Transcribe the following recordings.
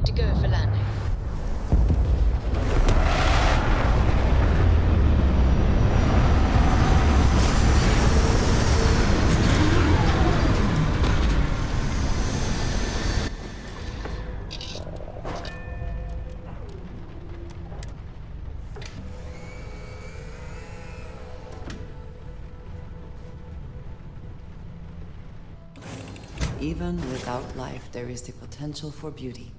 good to go for landing. Even without life, there is the potential for beauty.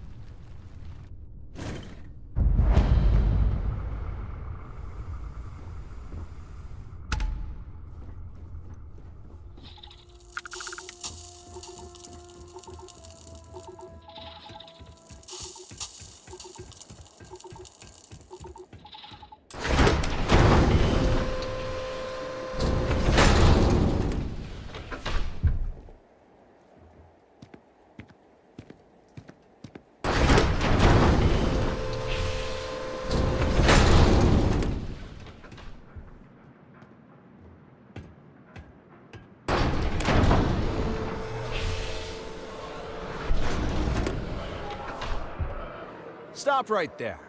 Stop right there.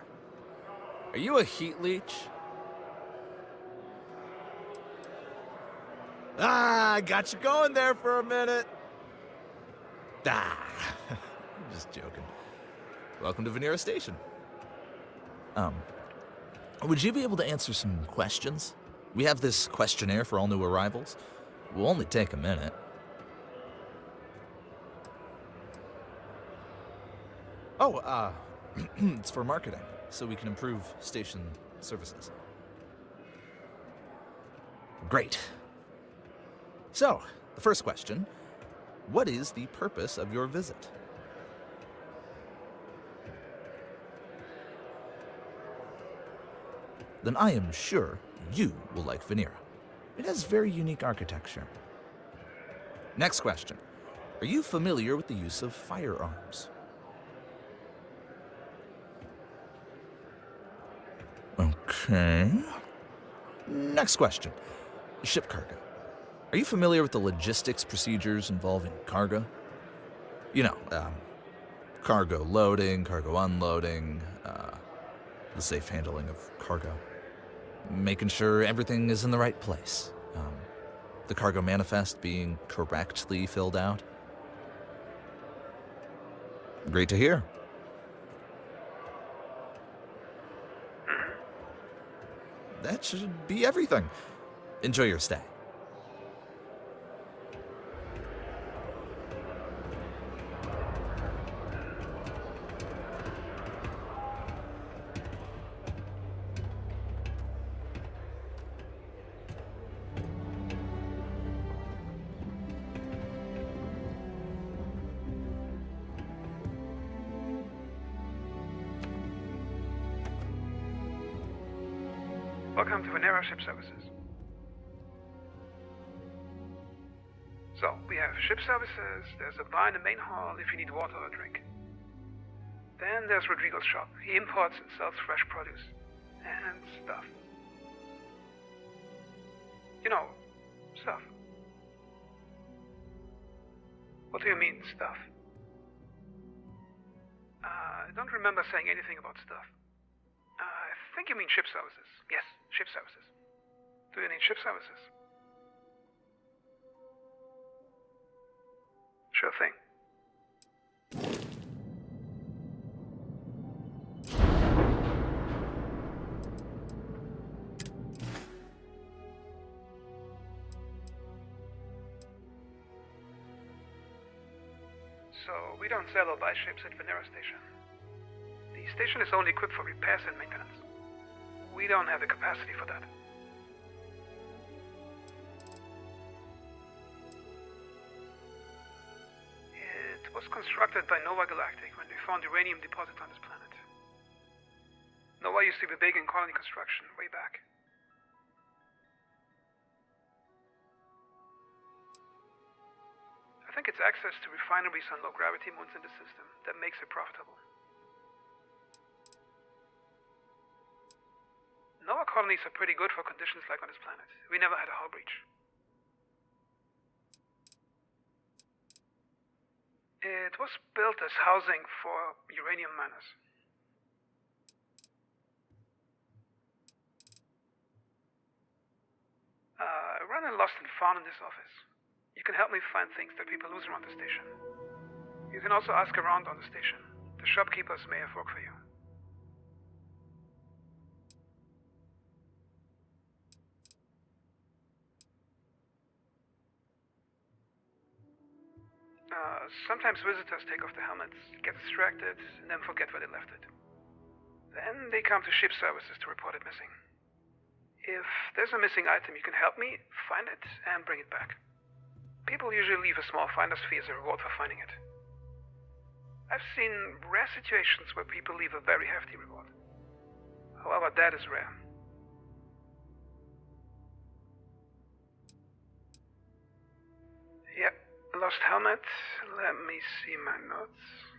Are you a heat leech? Ah, I got you going there for a minute. Ah, I'm just joking. Welcome to Venera Station. Would you be able to answer some questions? We have this questionnaire for all new arrivals. It will only take a minute. Oh, it's for marketing, so we can improve station services. Great. So, the first question, what is the purpose of your visit? Then I am sure you will like Venera. It has very unique architecture. Next question, are you familiar with the use of firearms? Okay. Next question. Ship cargo. Are you familiar with the logistics procedures involving cargo? You know, cargo loading, cargo unloading, the safe handling of cargo. Making sure everything is in the right place. The cargo manifest being correctly filled out. Great to hear. That should be everything. Enjoy your stay. Welcome to Venera Ship Services. So, we have ship services, there's a bar in the main hall if you need water or drink. Then there's Rodrigo's shop. He imports and sells fresh produce. And stuff. You know, stuff. What do you mean, stuff? I don't remember saying anything about stuff. I think you mean ship services. Yes, ship services. Do you need ship services? Sure thing. So, we don't sell or buy ships at Venera Station. The station is only equipped for repairs and maintenance. We don't have the capacity for that. It was constructed by Nova Galactic when they found uranium deposits on this planet. Nova used to be big in colony construction way back. I think it's access to refineries on low-gravity moons in the system that makes it profitable. Nova colonies are pretty good for conditions like on this planet. We never had a hull breach. It was built as housing for uranium miners. I run a lost and found in this office. You can help me find things that people lose around the station. You can also ask around on the station. The shopkeepers may have work for you. Sometimes visitors take off the helmets, get distracted, and then forget where they left it. Then they come to ship services to report it missing. If there's a missing item, you can help me find it and bring it back. People usually leave a small finder's fee as a reward for finding it. I've seen rare situations where people leave a very hefty reward. However, that is rare. Yep, lost helmet. Let me see my notes.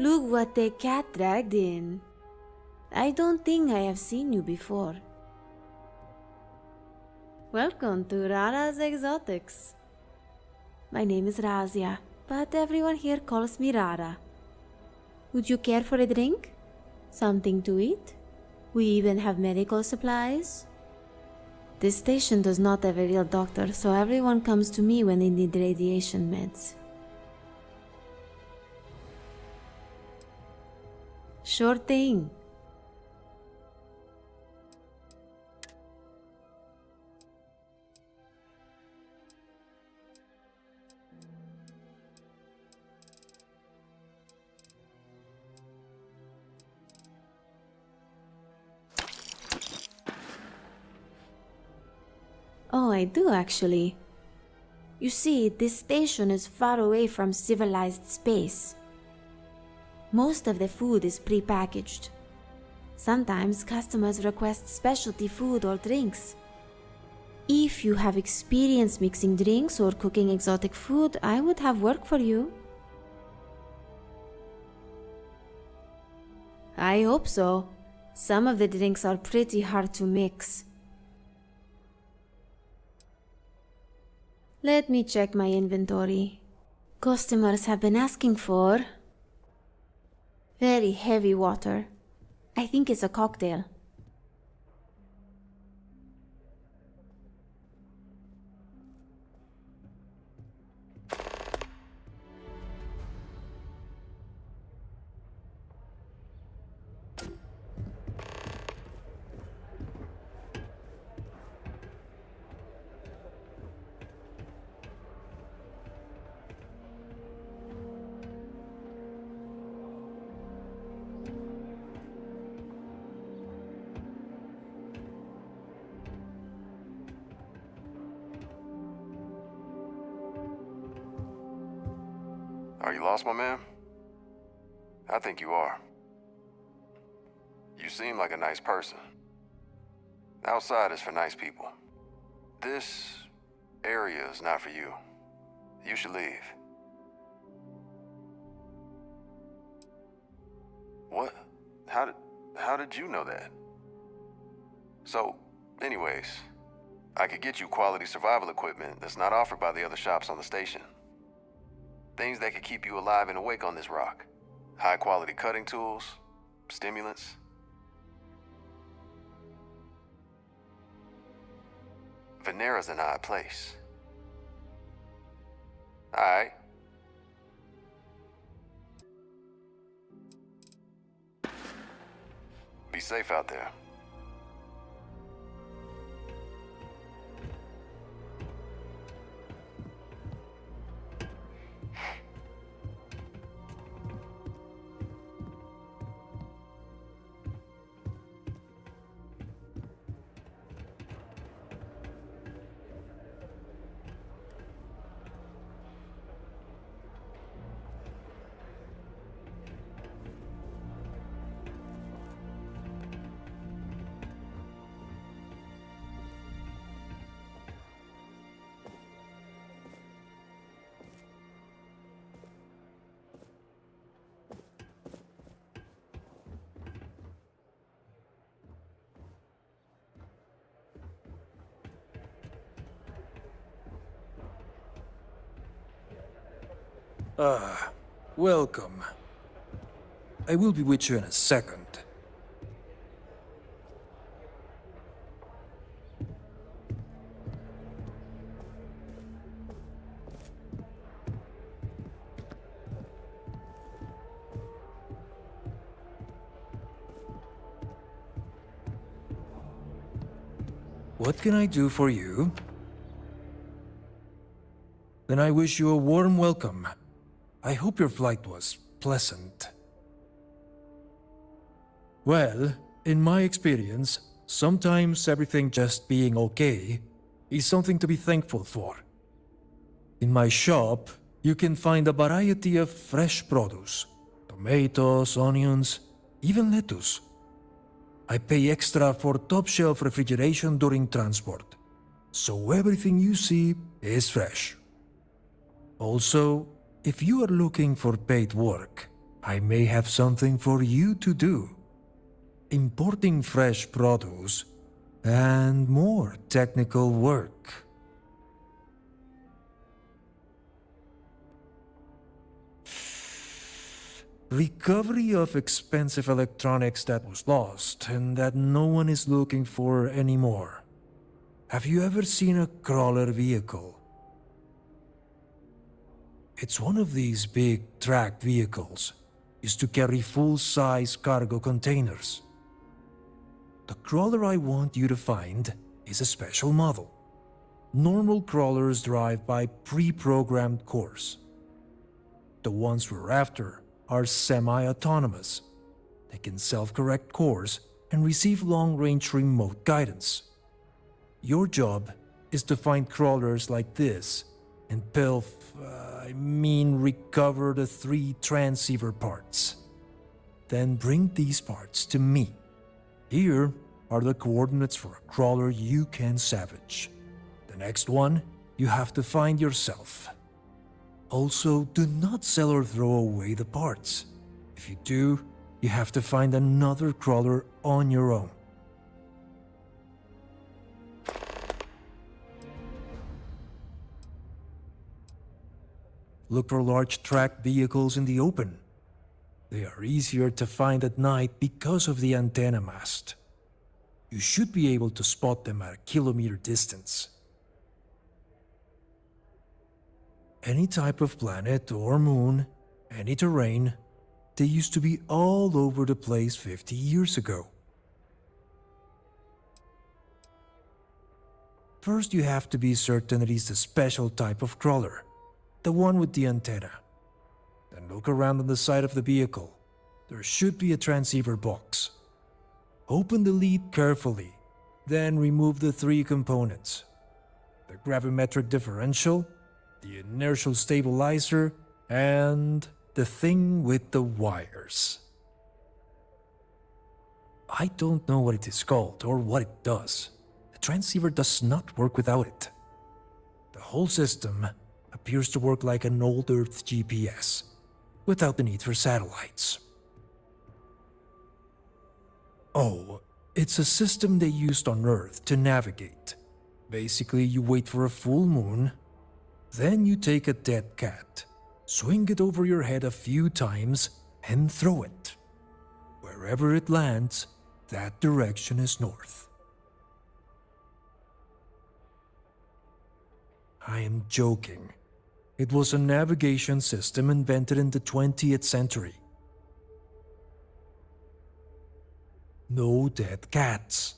Look what the cat dragged in. I don't think I have seen you before. Welcome to Rara's Exotics. My name is Razia, but everyone here calls me Rara. Would you care for a drink? Something to eat? We even have medical supplies. This station does not have a real doctor, so everyone comes to me when they need radiation meds. Sure thing. Oh, I do actually. You see, this station is far away from civilized space. Most of the food is pre-packaged. Sometimes customers request specialty food or drinks. If you have experience mixing drinks or cooking exotic food, I would have work for you. I hope so. Some of the drinks are pretty hard to mix. Let me check my inventory. Customers have been asking for very heavy water. I think it's a cocktail. Are you lost, my man? I think you are. You seem like a nice person. Outside is for nice people. This area is not for you. You should leave. What? How did you know that? So, anyways, I could get you quality survival equipment that's not offered by the other shops on the station. Things that could keep you alive and awake on this rock. High quality cutting tools, stimulants. Venera's an odd place. Alright. Be safe out there. Welcome. I will be with you in a second. What can I do for you? Then I wish you a warm welcome. I hope your flight was pleasant. Well, in my experience, sometimes everything just being okay is something to be thankful for. In my shop, you can find a variety of fresh produce, tomatoes, onions, even lettuce. I pay extra for top-shelf refrigeration during transport, so everything you see is fresh. Also, if you are looking for paid work, I may have something for you to do. Importing fresh produce and more technical work. Recovery of expensive electronics that was lost and that no one is looking for anymore. Have you ever seen a crawler vehicle? It's one of these big tracked vehicles, used to carry full-size cargo containers. The crawler I want you to find is a special model. Normal crawlers drive by pre-programmed cores. The ones we're after are semi-autonomous. They can self-correct course and receive long-range remote guidance. Your job is to find crawlers like this and recover the 3 transceiver parts. Then bring these parts to me. Here are the coordinates for a crawler you can salvage. The next one you have to find yourself. Also, do not sell or throw away the parts. If you do, you have to find another crawler on your own. Look for large tracked vehicles in the open. They are easier to find at night because of the antenna mast. You should be able to spot them at a kilometer distance. Any type of planet or moon, any terrain, they used to be all over the place 50 years ago. First, you have to be certain it is the special type of crawler, the one with the antenna. Then look around on the side of the vehicle. There should be a transceiver box. Open the lid carefully, then remove the 3 components: the gravimetric differential, the inertial stabilizer, And the thing with the wires. I don't know what it is called or what it does. The transceiver does not work without it. The whole system appears to work like an old Earth GPS, without the need for satellites. Oh, it's a system they used on Earth to navigate. Basically, you wait for a full moon, then you take a dead cat, swing it over your head a few times, and throw it. Wherever it lands, that direction is north. I am joking. It was a navigation system invented in the 20th century. No dead cats.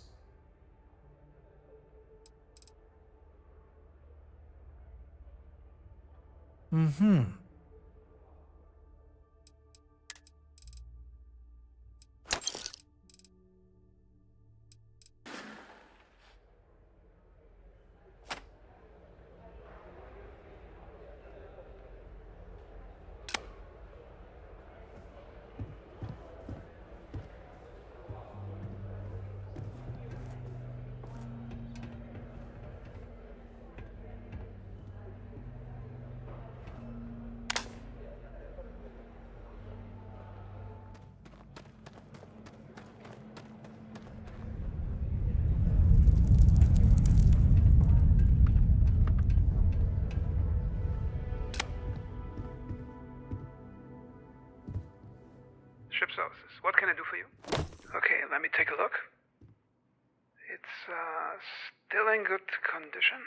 Ship services. What can I do for you? Okay, let me take a look. It's still in good condition.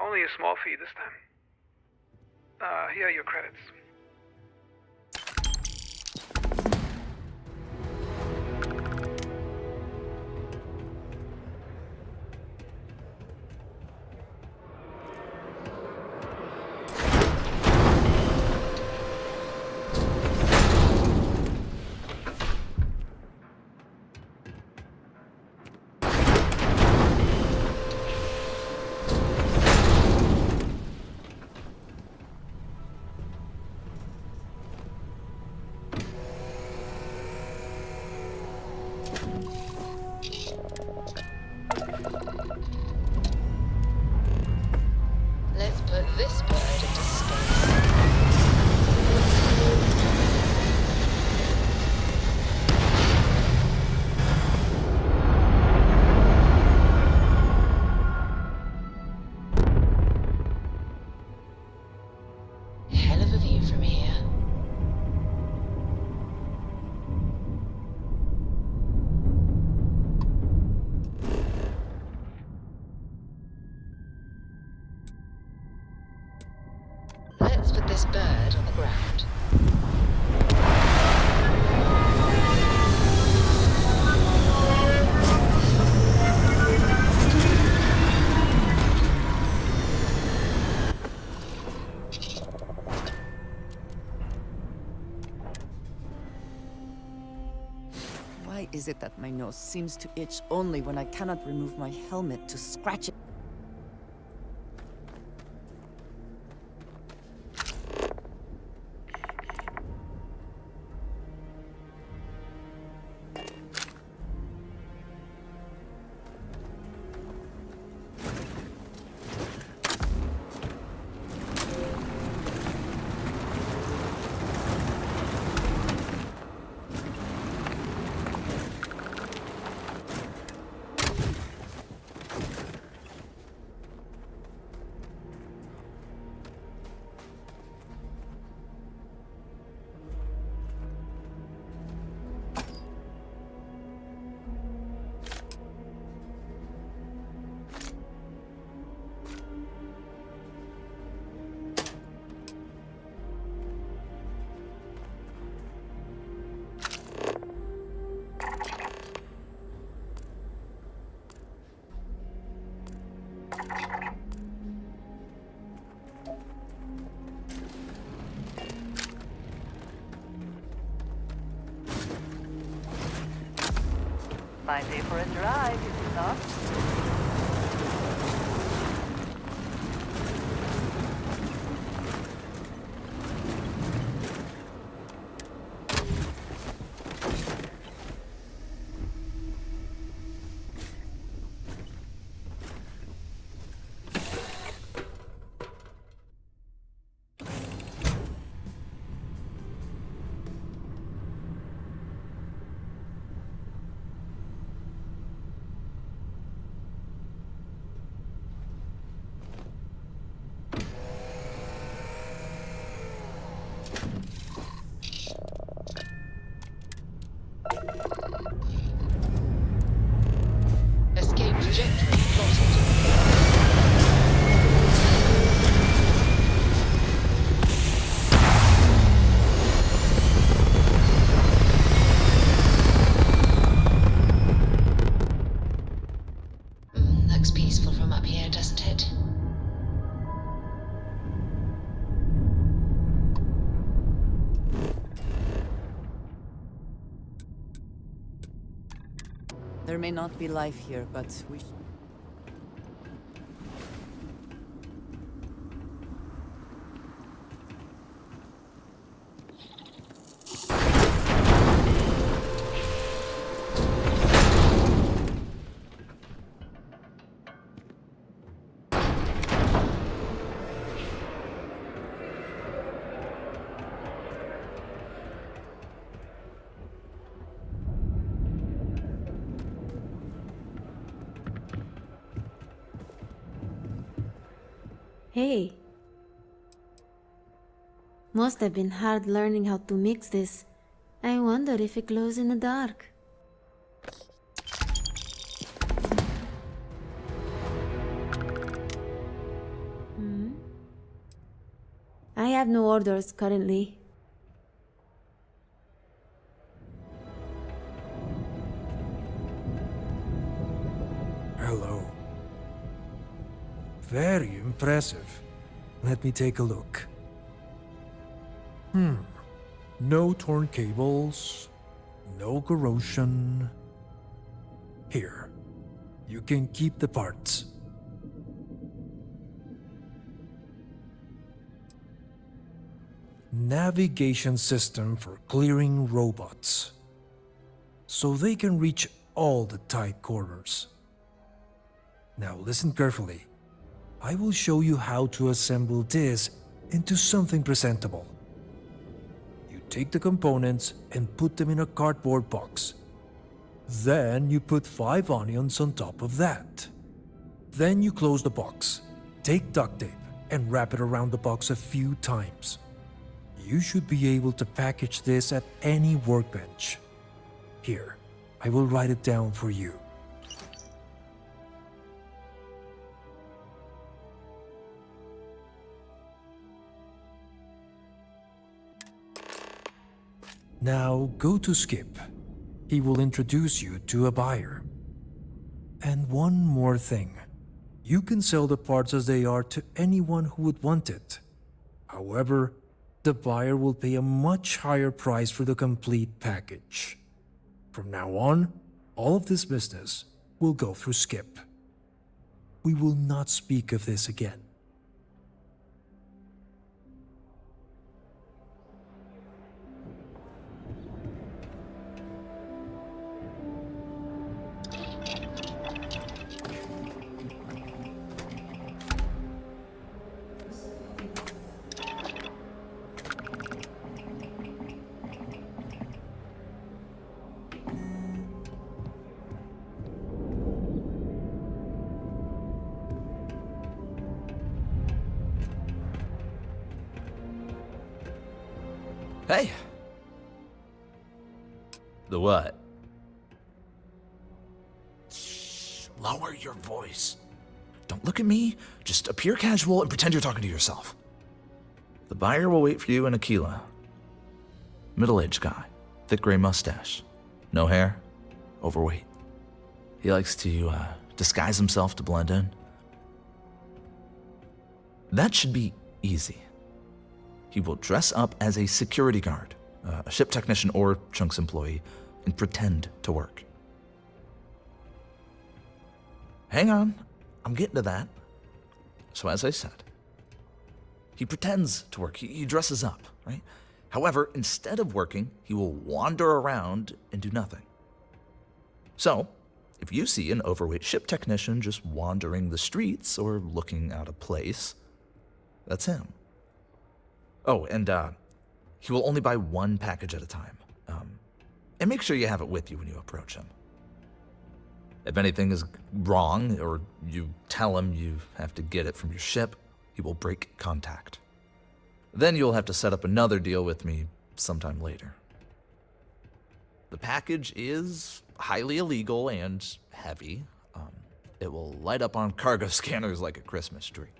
Only a small fee this time. Here are your credits. Let's put this bird into space. Hell of a view from here. Let's put this bird on the ground. Why is it that my nose seems to itch only when I cannot remove my helmet to scratch it? Fine day for a drive, is it not? There may not be life here, but we... Hey. Must have been hard learning how to mix this. I wonder if it glows in the dark. I have no orders currently. Hello. Very impressive. Let me take a look. No torn cables. No corrosion. Here. You can keep the parts. Navigation system for clearing robots. So they can reach all the tight corners. Now listen carefully. I will show you how to assemble this into something presentable. You take the components and put them in a cardboard box. Then you put 5 onions on top of that. Then you close the box. Take duct tape and wrap it around the box a few times. You should be able to package this at any workbench. Here, I will write it down for you. Now go to Skip. He will introduce you to a buyer. And one more thing. You can sell the parts as they are to anyone who would want it. However, the buyer will pay a much higher price for the complete package. From now on, all of this business will go through Skip. We will not speak of this again. Hey! The what? Shh, lower your voice. Don't look at me, just appear casual and pretend you're talking to yourself. The buyer will wait for you in Aquila. Middle-aged guy, thick gray mustache, no hair, overweight. He likes to disguise himself to blend in. That should be easy. He will dress up as a security guard, a ship technician or Chunk's employee, and pretend to work. Hang on, I'm getting to that. So as I said, he pretends to work, he dresses up, right? However, instead of working, he will wander around and do nothing. So, if you see an overweight ship technician just wandering the streets or looking out of place, that's him. Oh, and he will only buy one package at a time. And make sure you have it with you when you approach him. If anything is wrong, or you tell him you have to get it from your ship, he will break contact. Then you'll have to set up another deal with me sometime later. The package is highly illegal and heavy. It will light up on cargo scanners like a Christmas tree.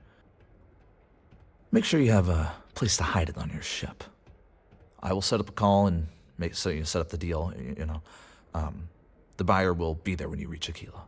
Make sure you have a place to hide it on your ship. I will set up a call and so you set up the deal, the buyer will be there when you reach Aquila.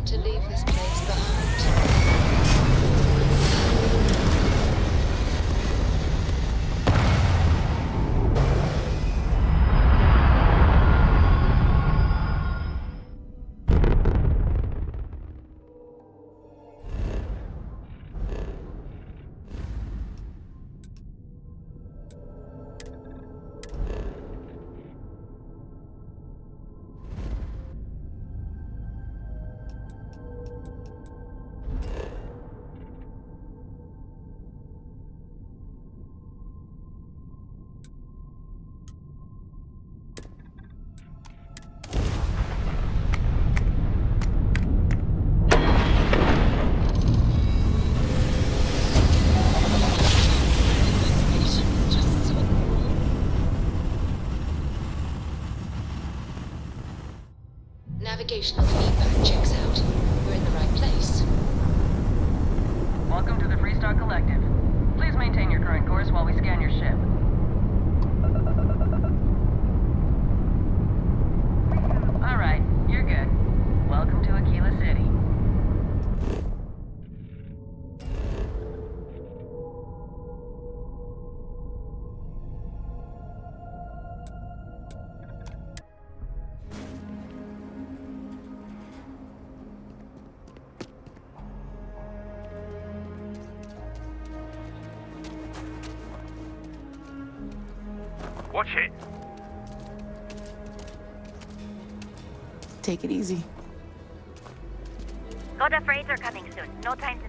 to leave this place behind. Navigational feedback checks out. We're in the right place. Welcome to the Freestar Collective. Please maintain your current course while we scan your ship. Alright, you're good. Welcome to Aquila City. Watch it. Take it easy. Got a freighter coming soon. No time to...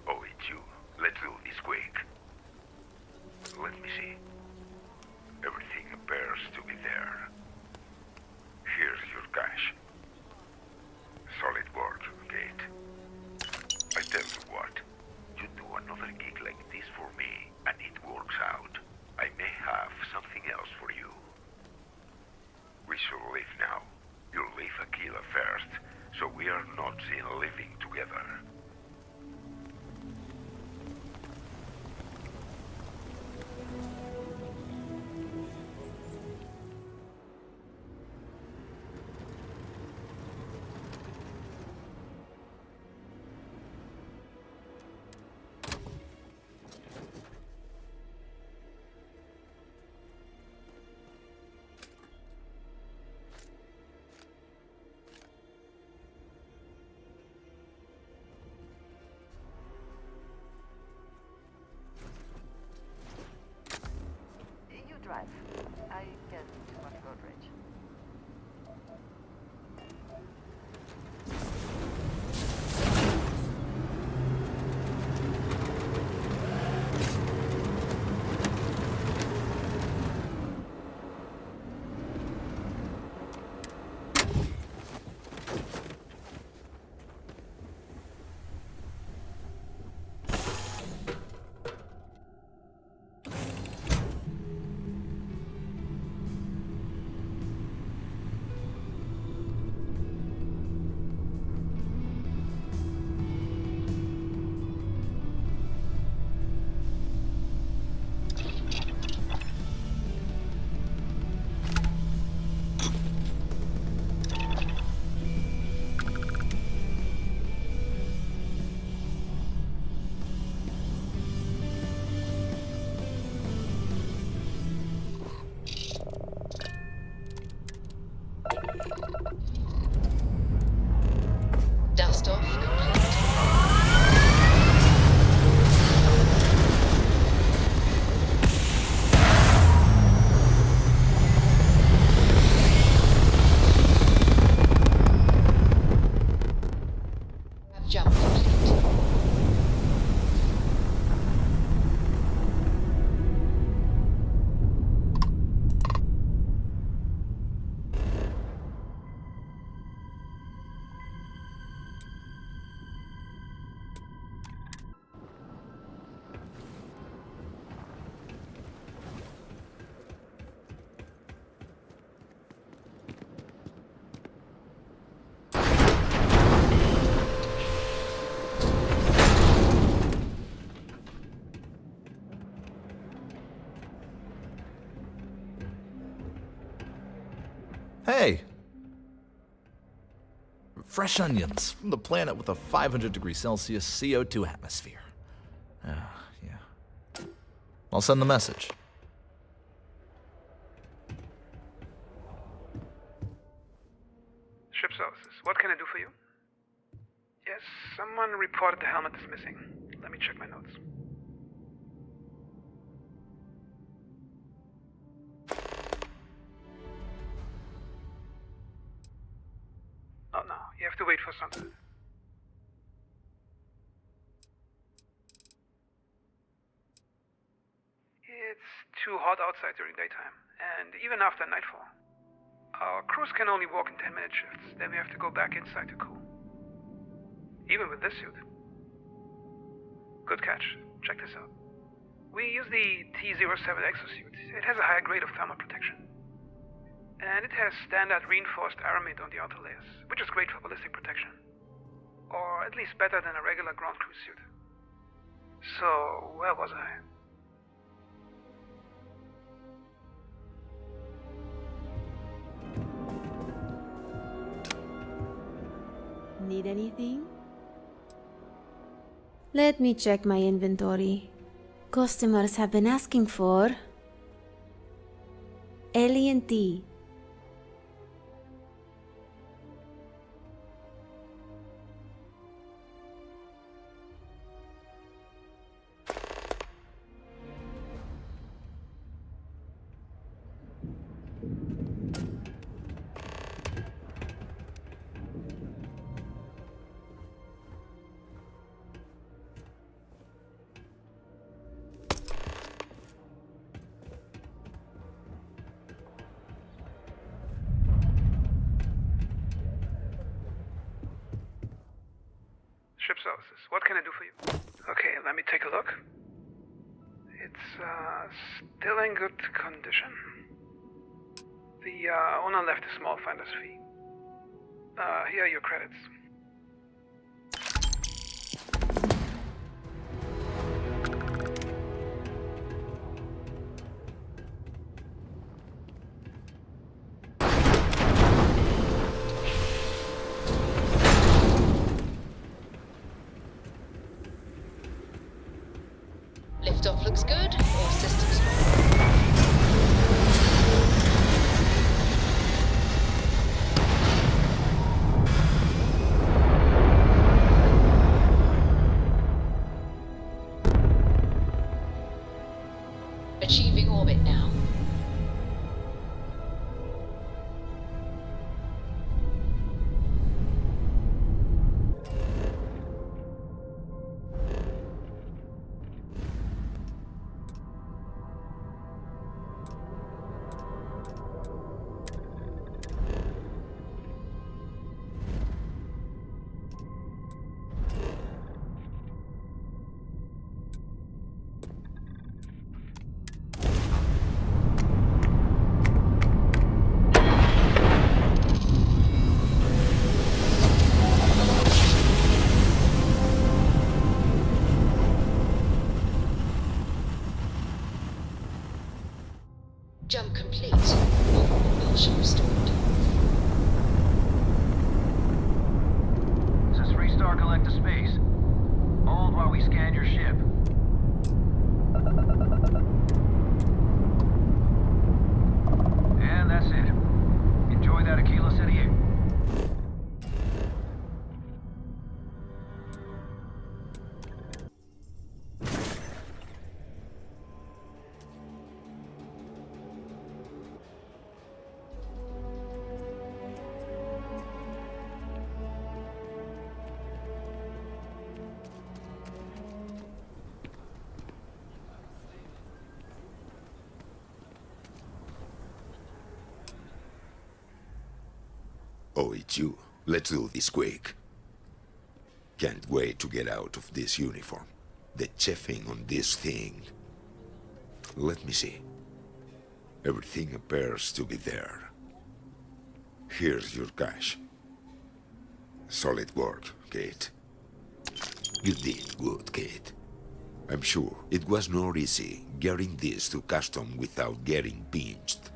Oh, it's you. Let's do this quick. Let me see. Everything appears to be there. Here's your cash. Solid work, Kate. I tell you what, you do another gig like this for me, and it works out. I may have something else for you. We should leave now. You'll leave Aquila first, so we are not seen living together. Fresh onions from the planet with a 500 degrees Celsius CO2 atmosphere. Yeah. I'll send the message. Ship services, what can I do for you? Yes, someone reported the helmet is missing. Let me check my notes. Oh no, you have to wait for sunset. It's too hot outside during daytime, and even after nightfall. Our crews can only walk in 10-minute shifts, then we have to go back inside to cool. Even with this suit. Good catch. Check this out. We use the T-07 exosuit. It has a higher grade of thermal protection. And it has standard reinforced aramid on the outer layers, which is great for ballistic protection. Or at least better than a regular ground crew suit. So, where was I? Need anything? Let me check my inventory. Customers have been asking for alien tea. Ship services, what can I do for you? Okay, let me take a look. It's still in good condition. The owner left a small finder's fee. Here are your credits. Liftoff looks good. All systems go. Achieving orbit now. Jump complete. All propulsion restored. This is 3-star Collector Space. Hold while we scan your ship. And that's it. Enjoy that Aquila City air. Oh, it's you. Let's do this quick. Can't wait to get out of this uniform. The chefing on this thing. Let me see. Everything appears to be there. Here's your cash. Solid work, Kate. You did good, Kate. I'm sure it was not easy getting this to custom without getting pinched.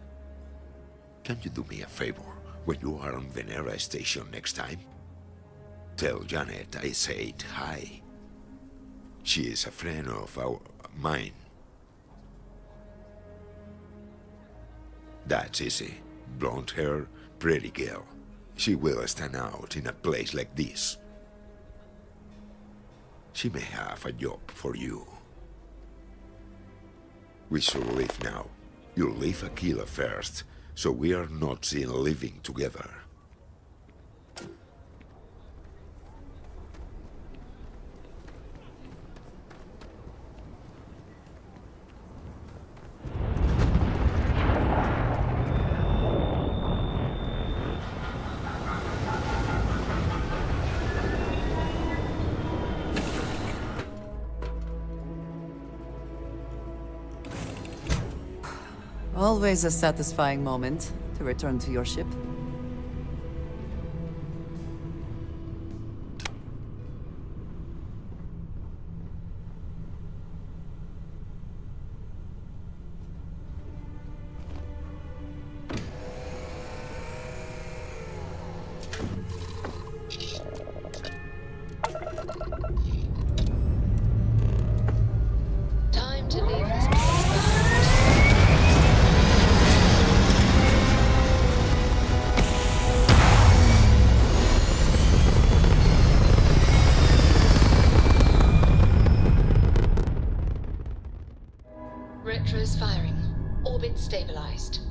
Can you do me a favor when you are on Venera Station next time? Tell Janet I said hi. She is a friend of mine. That's easy. Blonde hair, pretty girl. She will stand out in a place like this. She may have a job for you. We should leave now. You leave Aquila first, so we are not seen living together. Always a satisfying moment to return to your ship. Time to leave this place behind. Retros firing. Orbit stabilized.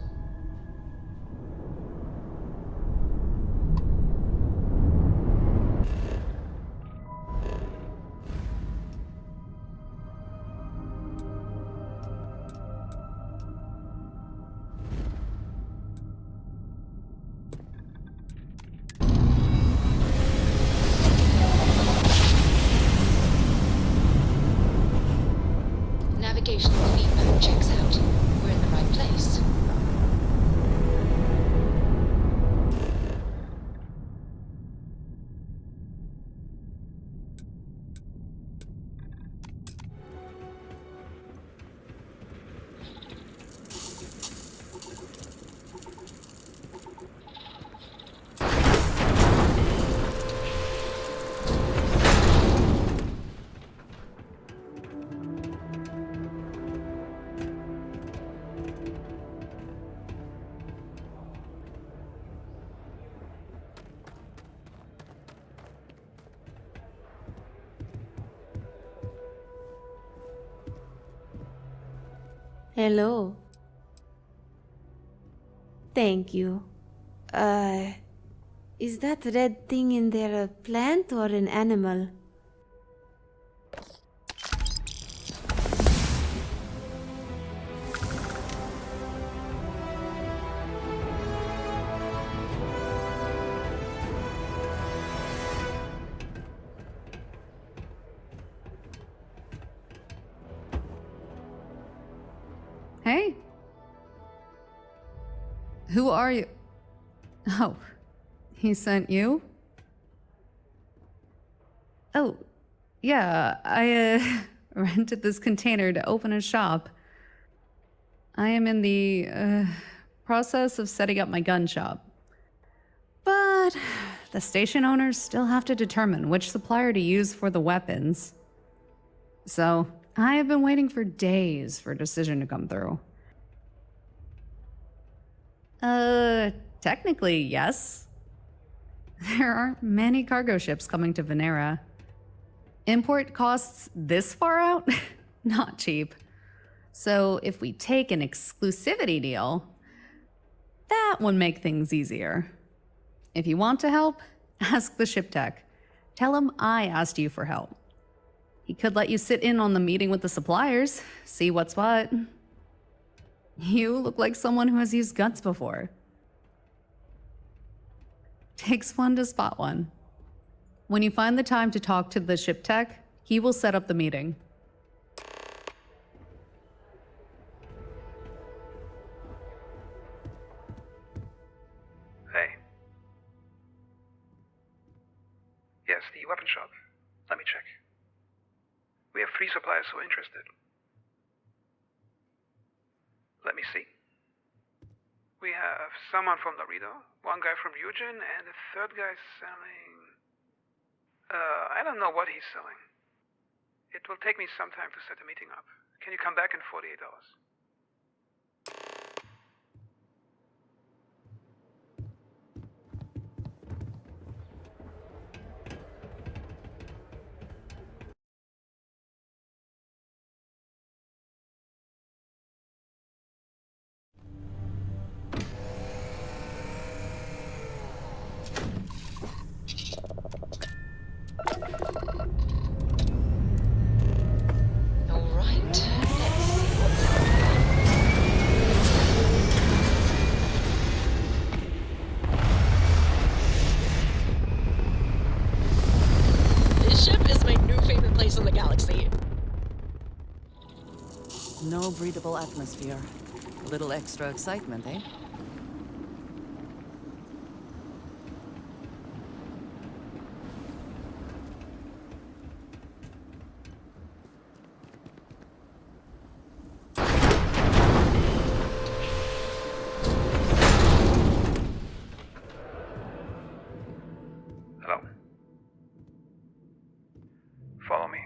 Navigational feedback checks out. We're in the right place. Hello. Thank you. Is that red thing in there a plant or an animal? Hey. Who are you? Oh, he sent you? Oh, yeah, I rented this container to open a shop. I am in the process of setting up my gun shop. But the station owners still have to determine which supplier to use for the weapons. So I have been waiting for days for a decision to come through. Technically, yes. There aren't many cargo ships coming to Venera. Import costs this far out? Not cheap. So if we take an exclusivity deal, that would make things easier. If you want to help, ask the ship tech. Tell him I asked you for help. He could let you sit in on the meeting with the suppliers, see what's what. You look like someone who has used guns before. Takes one to spot one. When you find the time to talk to the ship tech, he will set up the meeting. Hey. Yes, the weapon shop. Let me check. We have 3 suppliers who are interested. Let me see. We have someone from Laredo, one guy from Eugene, and a third guy selling... I don't know what he's selling. It will take me some time to set the meeting up. Can you come back in 48 hours? Alright, let's see what's up here. This ship is my new favorite place in the galaxy. No breathable atmosphere. A little extra excitement, eh? Hello? Follow me.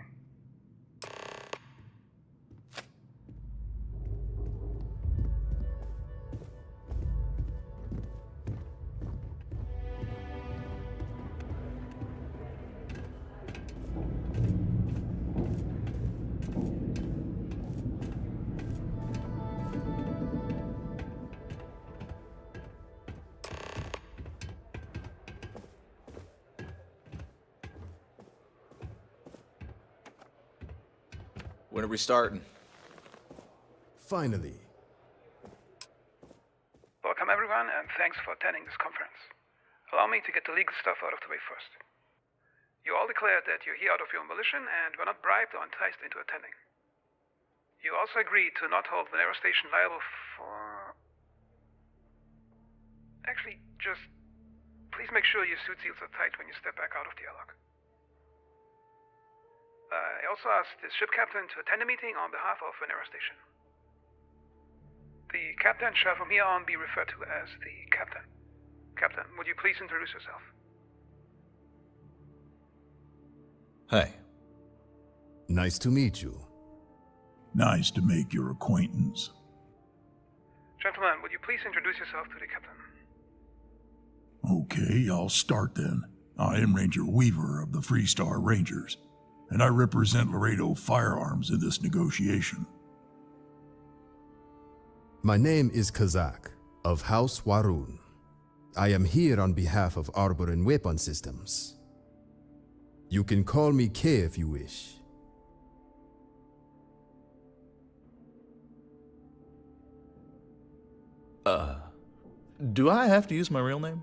When are we starting? Finally. Welcome everyone, and thanks for attending this conference. Allow me to get the legal stuff out of the way first. You all declared that you're here out of your own volition and were not bribed or enticed into attending. You also agreed to not hold Venera Station liable for... Actually, just please make sure your suit seals are tight when you step back out of the airlock. I also asked the ship captain to attend a meeting on behalf of Venera Station. The captain shall from here on be referred to as the captain. Captain, would you please introduce yourself? Hey. Nice to meet you. Nice to make your acquaintance. Gentlemen, would you please introduce yourself to the captain? Okay, I'll start then. I am Ranger Weaver of the Freestar Rangers, and I represent Laredo Firearms in this negotiation. My name is Kazak, of House Warun. I am here on behalf of Arbor and Weapon Systems. You can call me K if you wish. Do I have to use my real name?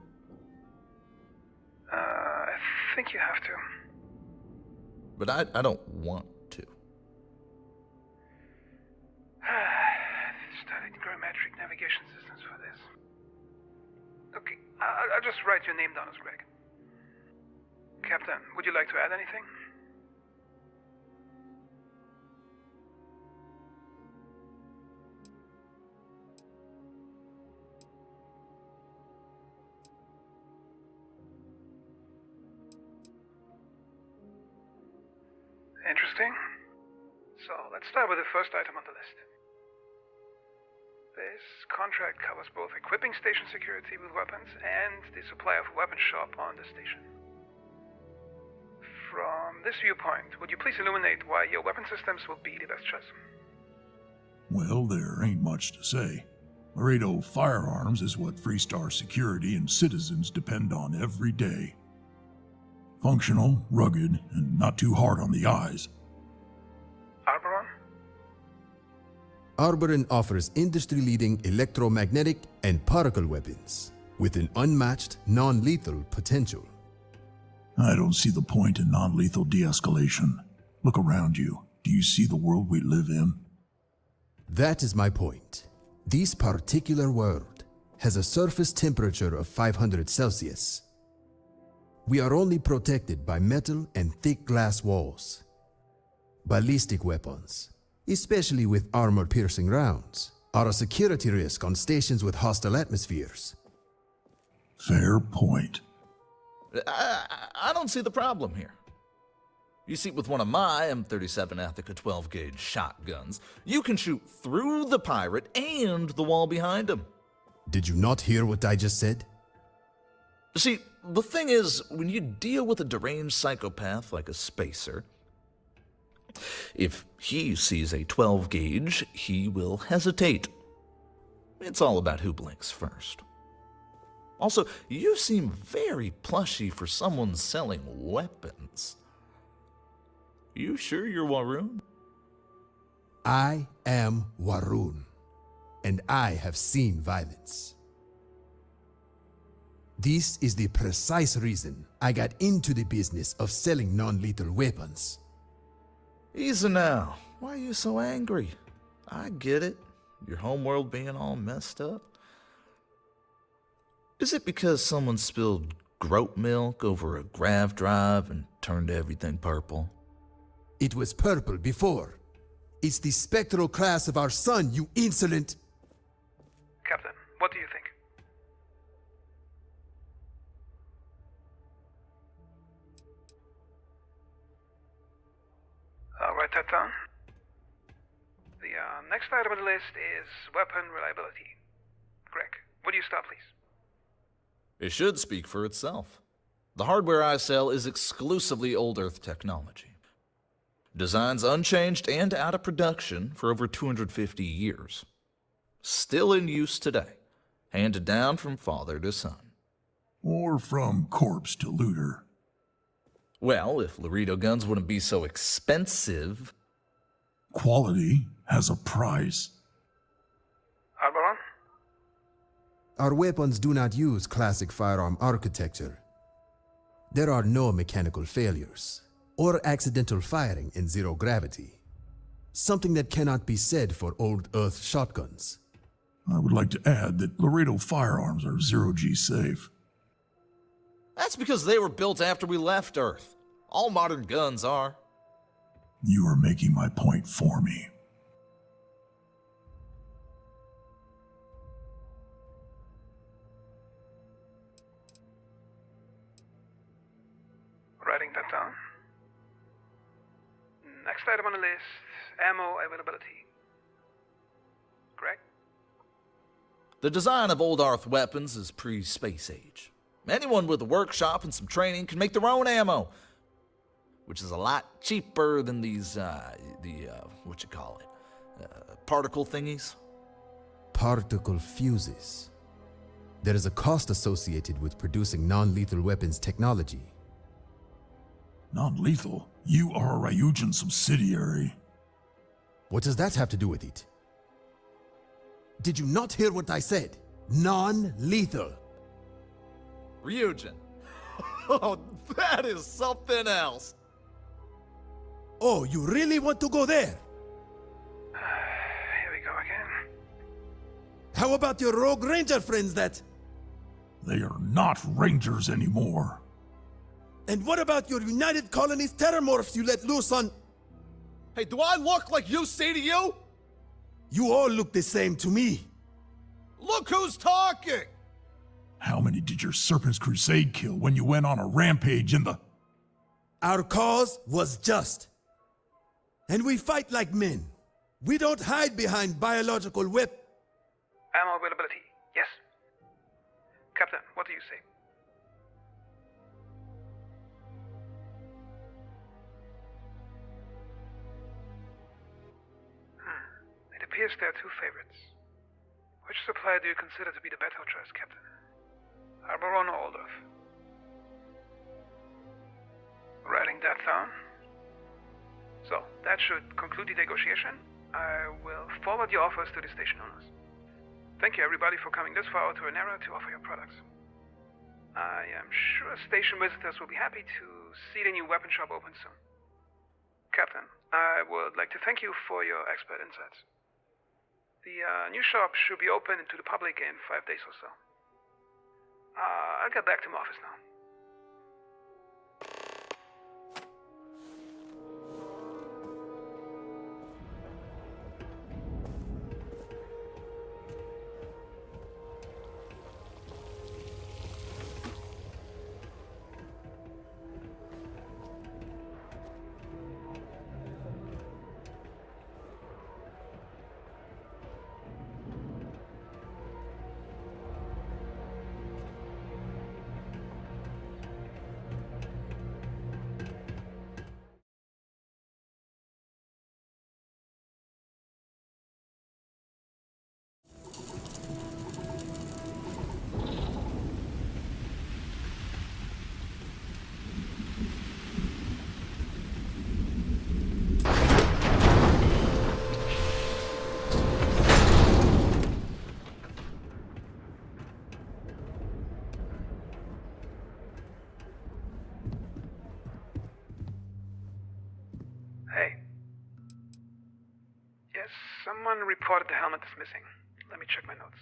I think you have to. But I don't want to. Studied grammatic navigation systems for this. Okay, I'll just write your name down as Greg. Captain, would you like to add anything? Interesting. So, let's start with the first item on the list. This contract covers both equipping station security with weapons and the supply of a weapon shop on the station. From this viewpoint, would you please illuminate why your weapon systems will be the best choice? Well, there ain't much to say. Laredo Firearms is what Freestar security and citizens depend on every day. Functional, rugged, and not too hard on the eyes. Arboron? Arborin offers industry-leading electromagnetic and particle weapons with an unmatched non-lethal potential. I don't see the point in non-lethal de-escalation. Look around you. Do you see the world we live in? That is my point. This particular world has a surface temperature of 500 Celsius. We are only protected by metal and thick glass walls. Ballistic weapons, especially with armor-piercing rounds, are a security risk on stations with hostile atmospheres. Fair point. I don't see the problem here. You see, with one of my M37 Athica 12-gauge shotguns, you can shoot through the pirate and the wall behind him. Did you not hear what I just said? See, the thing is, when you deal with a deranged psychopath like a spacer, if he sees a 12-gauge, he will hesitate. It's all about who blinks first. Also, you seem very plushy for someone selling weapons. You sure you're Waroon? I am Waroon, and I have seen violence. This is the precise reason I got into the business of selling non-lethal weapons. Easy now. Why are you so angry? I get it. Your homeworld being all messed up. Is it because someone spilled groat milk over a grav drive and turned everything purple? It was purple before. It's the spectral class of our sun, you insolent... Captain, what do you think? I'll write that down. The next item on the list is weapon reliability. Greg, would you stop, please? It should speak for itself. The hardware I sell is exclusively old Earth technology. Designs unchanged and out of production for over 250 years. Still in use today, handed down from father to son. Or from corpse to looter. Well, if Laredo guns wouldn't be so expensive... Quality has a price. Alberon? Our weapons do not use classic firearm architecture. There are no mechanical failures, or accidental firing in zero gravity. Something that cannot be said for old Earth shotguns. I would like to add that Laredo firearms are zero-G safe. That's because they were built after we left Earth. All modern guns are. You are making my point for me. Writing that down. Next item on the list, ammo availability. Greg? The design of old Earth weapons is pre-space age. Anyone with a workshop and some training can make their own ammo, which is a lot cheaper than these, particle thingies? Particle fuses. There is a cost associated with producing non-lethal weapons technology. Non-lethal? You are a Ryujin subsidiary. What does that have to do with it? Did you not hear what I said? Non-lethal. Ryujin. Oh, that is something else. Oh, you really want to go there? Here we go again. How about your rogue ranger friends that... They are not rangers anymore. And what about your United Colonies terramorphs you let loose on... Hey, do I look like UC to you? You all look the same to me. Look who's talking! How many did your Serpent's Crusade kill when you went on a rampage in the... Our cause was just. And we fight like men. We don't hide behind biological whip. Ammo availability, yes. Captain, what do you say? It appears there are two favorites. Which supplier do you consider to be the better choice, Captain? Arboron or Oldorf? Writing that down. So, that should conclude the negotiation. I will forward your offers to the station owners. Thank you everybody for coming this far to Venera to offer your products. I am sure station visitors will be happy to see the new weapon shop open soon. Captain, I would like to thank you for your expert insights. The new shop should be open to the public in 5 days or so. I'll get back to my office now. Someone reported the helmet is missing. Let me check my notes.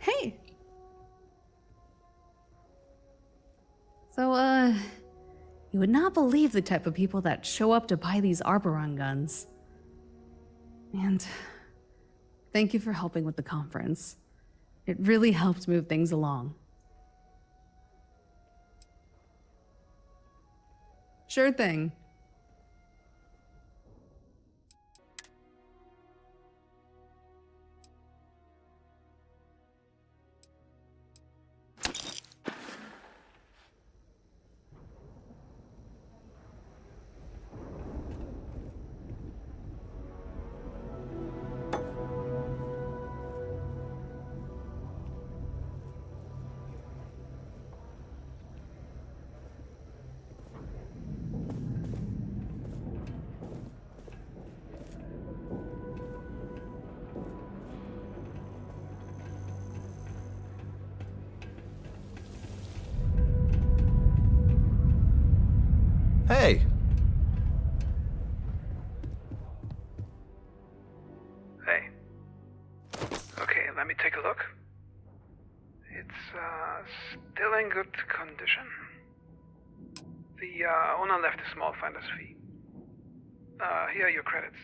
Hey! So, you would not believe the type of people that show up to buy these Arboron guns. And thank you for helping with the conference. It really helped move things along. Sure thing. Hey! Hey. Okay, let me take a look. It's still in good condition. The owner left a small finder's fee. Here are your credits.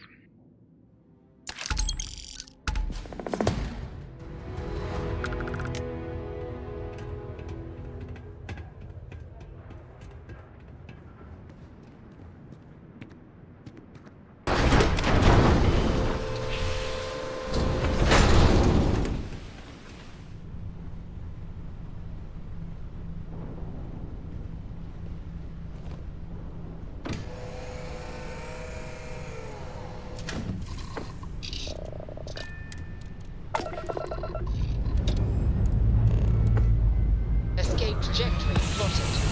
Escape trajectory plotted.